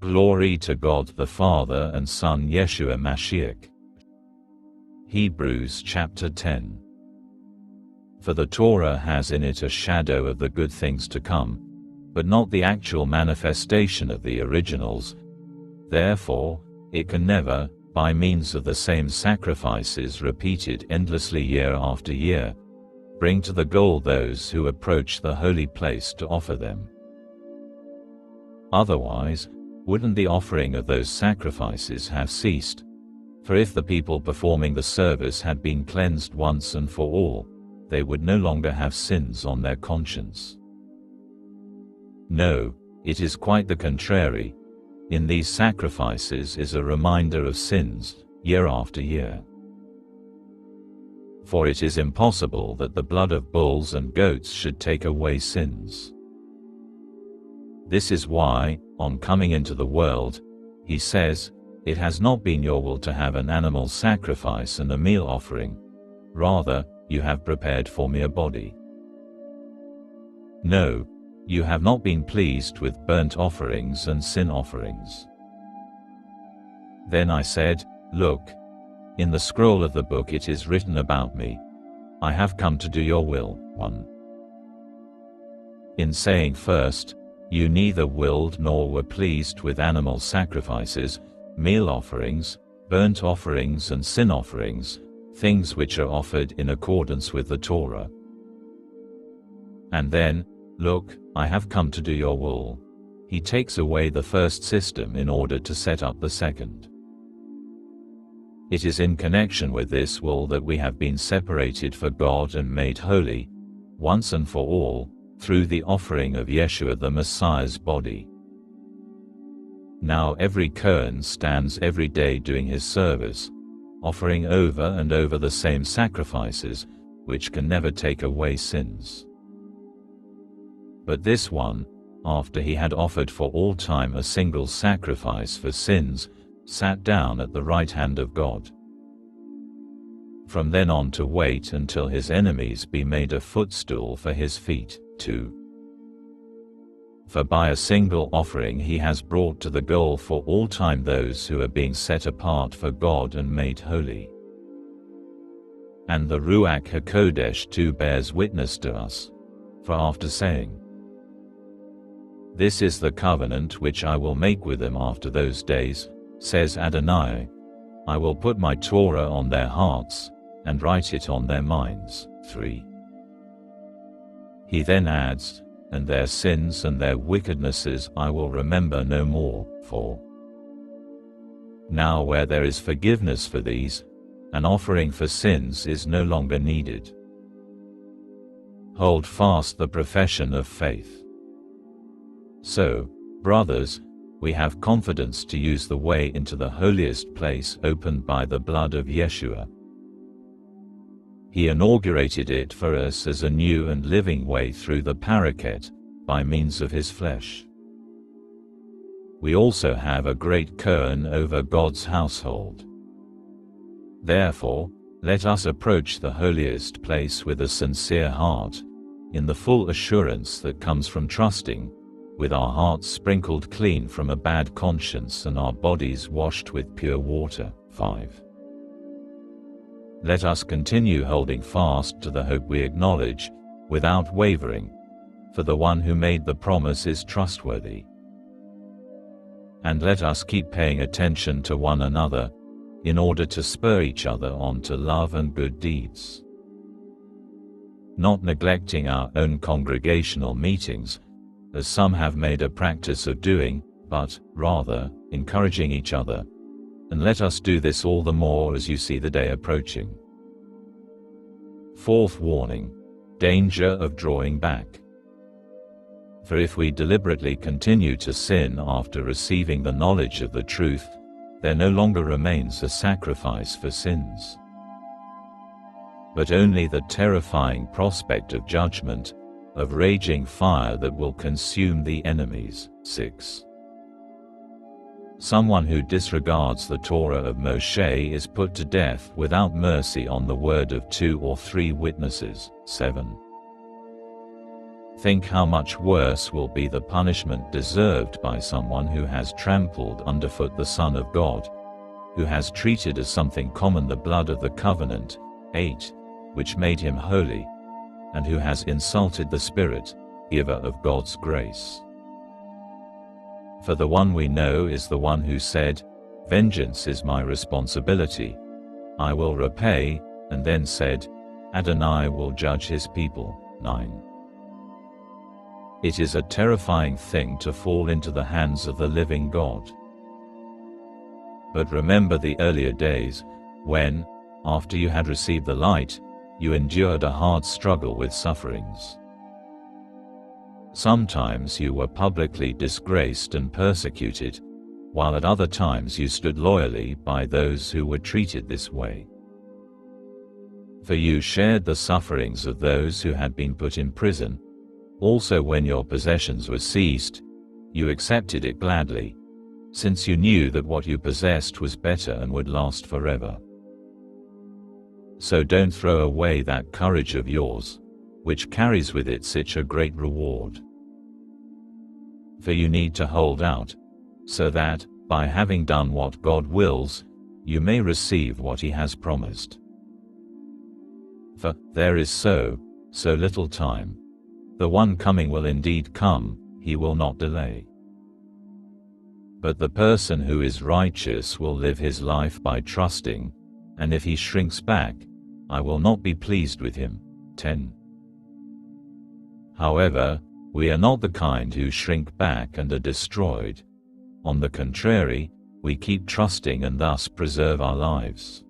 Glory to God the Father and Son Yeshua Mashiach. Hebrews chapter 10. For the Torah has in it a shadow of the good things to come, but not the actual manifestation of the originals. Therefore, it can never, by means of the same sacrifices repeated endlessly year after year, bring to the goal those who approach the holy place to offer them. Otherwise, wouldn't the offering of those sacrifices have ceased? For if the people performing the service had been cleansed once and for all, they would no longer have sins on their conscience. No, it is quite the contrary. In these sacrifices is a reminder of sins, year after year. For it is impossible that the blood of bulls and goats should take away sins. This is why, on coming into the world, he says, "It has not been your will to have an animal sacrifice and a meal offering. Rather, you have prepared for me a body. No, you have not been pleased with burnt offerings and sin offerings." Then I said, "Look, in the scroll of the book it is written about me. I have come to do your will." 1. In saying first, you neither willed nor were pleased with animal sacrifices, meal offerings, burnt offerings and sin offerings, things which are offered in accordance with the Torah. And then, "Look, I have come to do your will." He takes away the first system in order to set up the second. It is in connection with this will that we have been separated for God and made holy, once and for all, through the offering of Yeshua the Messiah's body. Now every Kohen stands every day doing his service, offering over and over the same sacrifices, which can never take away sins. But this one, after he had offered for all time a single sacrifice for sins, sat down at the right hand of God. From then on to wait until his enemies be made a footstool for his feet. 2. For by a single offering he has brought to the goal for all time those who are being set apart for God and made holy. And the Ruach HaKodesh too bears witness to us. For after saying, "This is the covenant which I will make with them after those days," says Adonai, "I will put my Torah on their hearts, and write it on their minds." 3. He then adds, "And their sins and their wickednesses I will remember no more." 4. Now where there is forgiveness for these, an offering for sins is no longer needed. Hold fast the profession of faith. So, brothers, we have confidence to use the way into the holiest place opened by the blood of Yeshua. He inaugurated it for us as a new and living way through the parachet, by means of his flesh. We also have a great Kohen over God's household. Therefore, let us approach the holiest place with a sincere heart, in the full assurance that comes from trusting, with our hearts sprinkled clean from a bad conscience and our bodies washed with pure water. 5. Let us continue holding fast to the hope we acknowledge, without wavering, for the one who made the promise is trustworthy. And let us keep paying attention to one another, in order to spur each other on to love and good deeds. Not neglecting our own congregational meetings, as some have made a practice of doing, but, rather, encouraging each other. And let us do this all the more as you see the day approaching. 4th warning: danger of drawing back. For if we deliberately continue to sin after receiving the knowledge of the truth, there no longer remains a sacrifice for sins, but only the terrifying prospect of judgment, of raging fire that will consume the enemies. 6. Someone who disregards the Torah of Moshe is put to death without mercy on the word of 2 or 3 witnesses. 7. Think how much worse will be the punishment deserved by someone who has trampled underfoot the Son of God, who has treated as something common the blood of the covenant, 8, which made him holy, and who has insulted the Spirit, giver of God's grace. For the one we know is the one who said, "Vengeance is my responsibility. I will repay," and then said, "Adonai will judge his people." 9. It is a terrifying thing to fall into the hands of the living God. But remember the earlier days, when, after you had received the light, you endured a hard struggle with sufferings. Sometimes you were publicly disgraced and persecuted, while at other times you stood loyally by those who were treated this way. For you shared the sufferings of those who had been put in prison. Also when your possessions were seized, you accepted it gladly, since you knew that what you possessed was better and would last forever. So don't throw away that courage of yours, which carries with it such a great reward. For you need to hold out, so that, by having done what God wills, you may receive what he has promised. For there is so little time. The one coming will indeed come, he will not delay. But the person who is righteous will live his life by trusting, and if he shrinks back, I will not be pleased with him. 10. However, we are not the kind who shrink back and are destroyed. On the contrary, we keep trusting and thus preserve our lives.